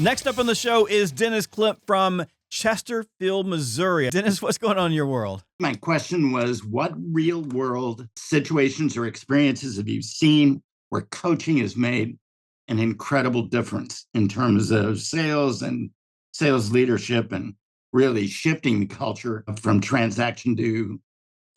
Next up on the show is Dennis Klipp from Chesterfield, Missouri. Dennis, what's going on in your world? My question was, what real world situations or experiences have you seen where coaching has made an incredible difference in terms of sales and sales leadership and really shifting the culture from transaction to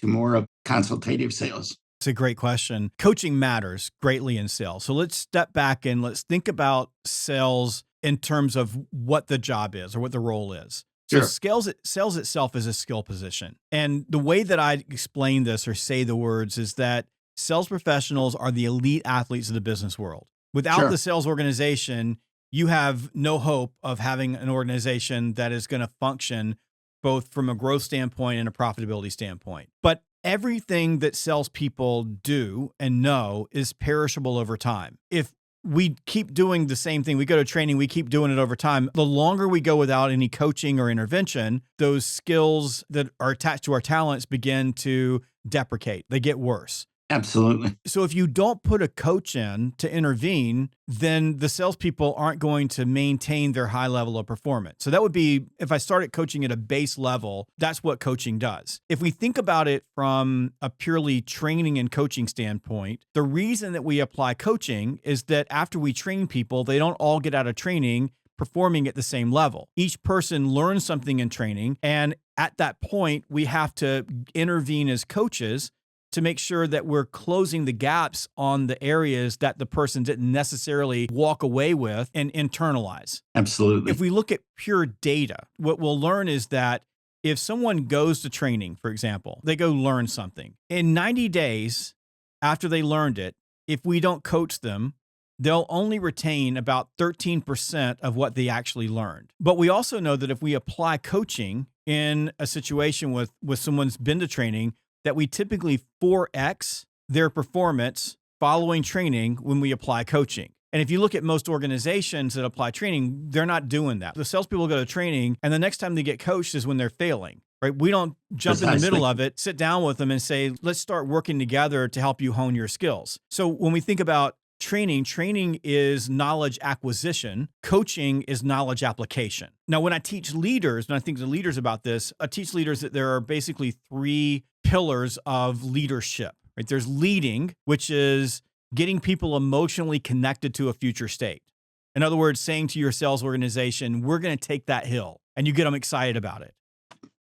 more of consultative sales? It's a great question. Coaching matters greatly in sales. So let's step back and let's think about sales in terms of what the job is or what the role is. So Sure. sales itself is a skill position. And the way that I explain this or say the words is that sales professionals are the elite athletes of the business world. Without Sure. the sales organization, you have no hope of having an organization that is going to function both from a growth standpoint and a profitability standpoint. But everything that salespeople do and know is perishable over time. If we keep doing the same thing, we go to training, we keep doing it over time, the longer we go without any coaching or intervention, those skills that are attached to our talents begin to deprecate. They get worse. Absolutely. So if you don't put a coach in to intervene, then the salespeople aren't going to maintain their high level of performance. So that would be, if I started coaching at a base level, that's what coaching does. If we think about it from a purely training and coaching standpoint, the reason that we apply coaching is that after we train people, they don't all get out of training performing at the same level. Each person learns something in training. And at that point, we have to intervene as coaches to make sure that we're closing the gaps on the areas that the person didn't necessarily walk away with and internalize. Absolutely. If we look at pure data, what we'll learn is that if someone goes to training, for example, they go learn something. In 90 days after they learned it, if we don't coach them, they'll only retain about 13% of what they actually learned. But we also know that if we apply coaching in a situation with someone's been to training, that we typically 4x their performance following training when we apply coaching. And if you look at most organizations that apply training, they're not doing that. The salespeople go to training, and the next time they get coached is when they're failing, right? We don't jump in the middle of it, sit down with them and say, let's start working together to help you hone your skills. So when we think about training is knowledge acquisition. Coaching is knowledge application. Now, when I teach leaders, and I think to leaders about this, I teach leaders that there are basically three pillars of leadership, right? There's leading, which is getting people emotionally connected to a future state. In other words, saying to your sales organization, we're going to take that hill, and you get them excited about it.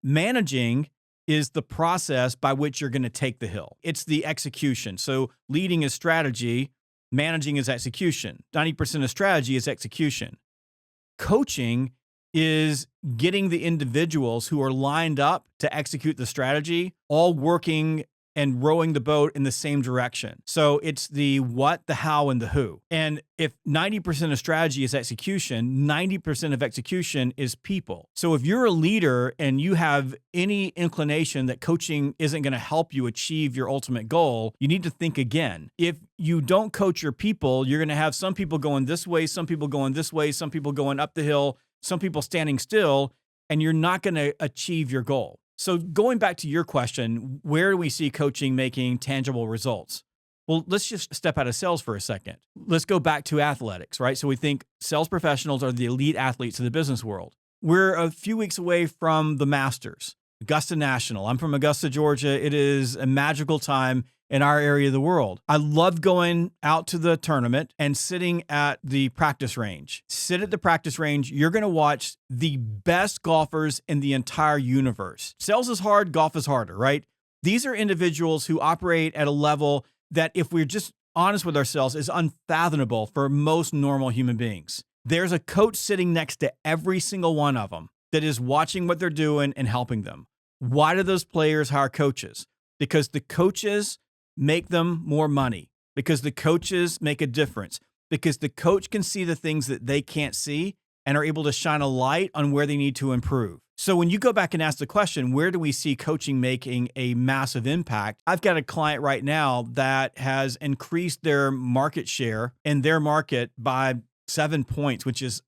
Managing is the process by which you're going to take the hill. It's the execution. So leading is strategy. Managing is execution. 90% of strategy is execution. Coaching is getting the individuals who are lined up to execute the strategy, all working and rowing the boat in the same direction. So it's the what, the how, and the who. And if 90% of strategy is execution, 90% of execution is people. So if you're a leader and you have any inclination that coaching isn't going to help you achieve your ultimate goal, you need to think again. If you don't coach your people, you're going to have some people going this way, some people going this way, some people going up the hill, some people standing still, and you're not going to achieve your goal. So going back to your question, where do we see coaching making tangible results? Well, let's just step out of sales for a second. Let's go back to athletics, right? So we think sales professionals are the elite athletes of the business world. We're a few weeks away from the Masters, Augusta National. I'm from Augusta, Georgia. It is a magical time in our area of the world. I love going out to the tournament and sitting at the practice range. Sit at the practice range. You're going to watch the best golfers in the entire universe. Sales is hard, golf is harder, right? These are individuals who operate at a level that, if we're just honest with ourselves, is unfathomable for most normal human beings. There's a coach sitting next to every single one of them that is watching what they're doing and helping them. Why do those players hire coaches? Because the coaches make them more money, because the coaches make a difference, because the coach can see the things that they can't see and are able to shine a light on where they need to improve. So when you go back and ask the question, where do we see coaching making a massive impact? I've got a client right now that has increased their market share in their market by 7 points, which is,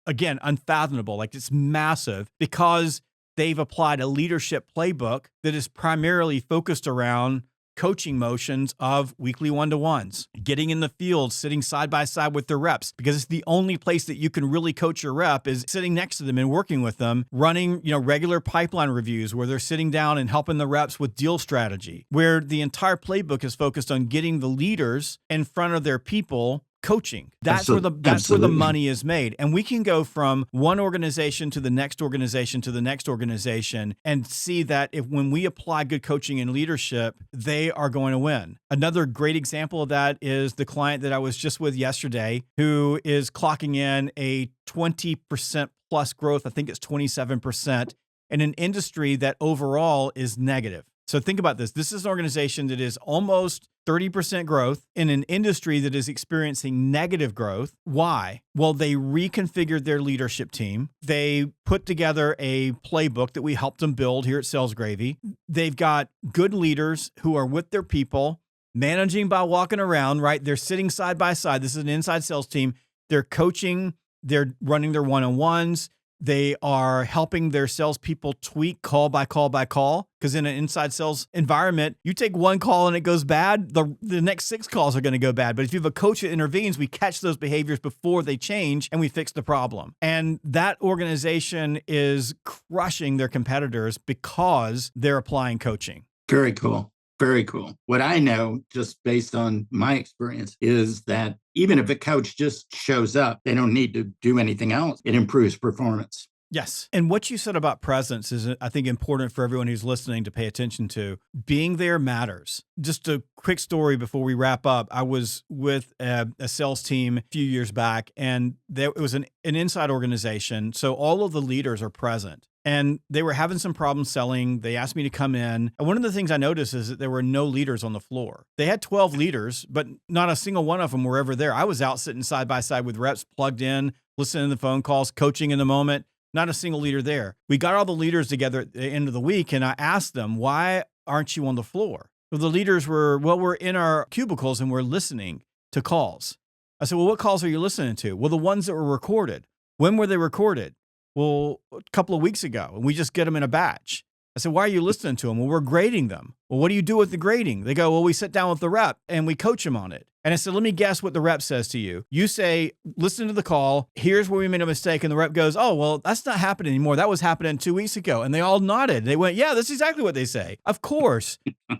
again, unfathomable. Like, it's massive because they've applied a leadership playbook that is primarily focused around coaching motions of weekly one-to-ones, getting in the field, sitting side by side with their reps, because it's the only place that you can really coach your rep is sitting next to them and working with them, running, regular pipeline reviews where they're sitting down and helping the reps with deal strategy, where the entire playbook is focused on getting the leaders in front of their people coaching. That's where the money is made. And we can go from one organization to the next organization to the next organization and see that when we apply good coaching and leadership, they are going to win. Another great example of that is the client that I was just with yesterday, who is clocking in a 20% plus growth. I think it's 27% in an industry that overall is negative. So think about this. This is an organization that is almost 30% growth in an industry that is experiencing negative growth. Why? Well, they reconfigured their leadership team. They put together a playbook that we helped them build here at Sales Gravy. They've got good leaders who are with their people, managing by walking around, right? They're sitting side by side. This is an inside sales team. They're coaching. They're running their one-on-ones. They are helping their salespeople tweak call by call by call, because in an inside sales environment, you take one call and it goes bad, the next 6 calls are going to go bad. But if you have a coach that intervenes, we catch those behaviors before they change and we fix the problem. And that organization is crushing their competitors because they're applying coaching. Very cool. Very cool. What I know, just based on my experience, is that even if a coach just shows up, they don't need to do anything else. It improves performance. Yes. And what you said about presence is, I think, important for everyone who's listening to pay attention to. Being there matters. Just a quick story before we wrap up. I was with a sales team a few years back, and it was an inside organization. So all of the leaders are present. And they were having some problems selling. They asked me to come in. And one of the things I noticed is that there were no leaders on the floor. They had 12 leaders, but not a single one of them were ever there. I was out sitting side by side with reps, plugged in, listening to the phone calls, coaching in the moment. Not a single leader there. We got all the leaders together at the end of the week, and I asked them, why aren't you on the floor? Well, the leaders were, we're in our cubicles and we're listening to calls. I said, well, what calls are you listening to? Well, the ones that were recorded. When were they recorded? Well, a couple of weeks ago, and we just get them in a batch. I said, why are you listening to them? Well, we're grading them. Well, what do you do with the grading? They go, well, we sit down with the rep and we coach them on it. And I said, let me guess what the rep says to you. You say, listen to the call. Here's where we made a mistake. And the rep goes, oh, well, that's not happening anymore. That was happening 2 weeks ago. And they all nodded. They went, yeah, that's exactly what they say. Of course.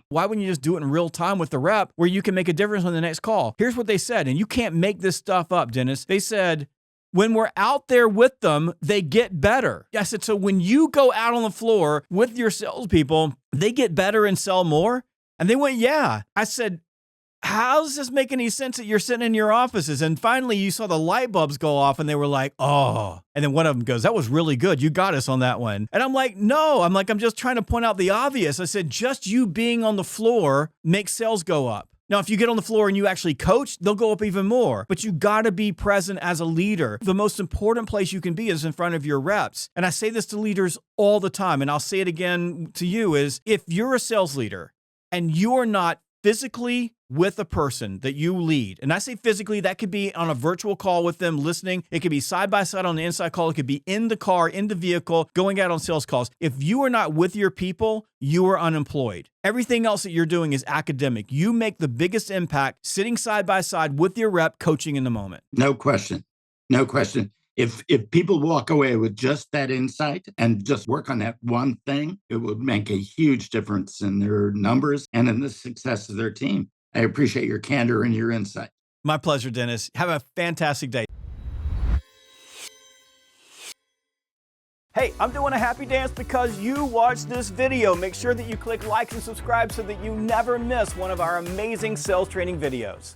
Why wouldn't you just do it in real time with the rep where you can make a difference on the next call? Here's what they said. And you can't make this stuff up, Dennis. They said, when we're out there with them, they get better. I said, so when you go out on the floor with your salespeople, they get better and sell more? And they went, yeah. I said, how does this make any sense that you're sitting in your offices? And finally, you saw the light bulbs go off and they were like, oh. And then one of them goes, that was really good. You got us on that one. And I'm like, no, I'm just trying to point out the obvious. I said, just you being on the floor makes sales go up. Now, if you get on the floor and you actually coach, they'll go up even more. But you got to be present as a leader. The most important place you can be is in front of your reps. And I say this to leaders all the time, and I'll say it again to you, is if you're a sales leader and you're not physically with a person that you lead, and I say physically, that could be on a virtual call with them listening. It could be side by side on the inside call. It could be in the car, in the vehicle, going out on sales calls. If you are not with your people, you are unemployed. Everything else that you're doing is academic. You make the biggest impact sitting side by side with your rep, coaching in the moment. No question. No question. If people walk away with just that insight and just work on that one thing, it would make a huge difference in their numbers and in the success of their team. I appreciate your candor and your insight. My pleasure, Dennis. Have a fantastic day. Hey, I'm doing a happy dance because you watched this video. Make sure that you click like and subscribe so that you never miss one of our amazing sales training videos.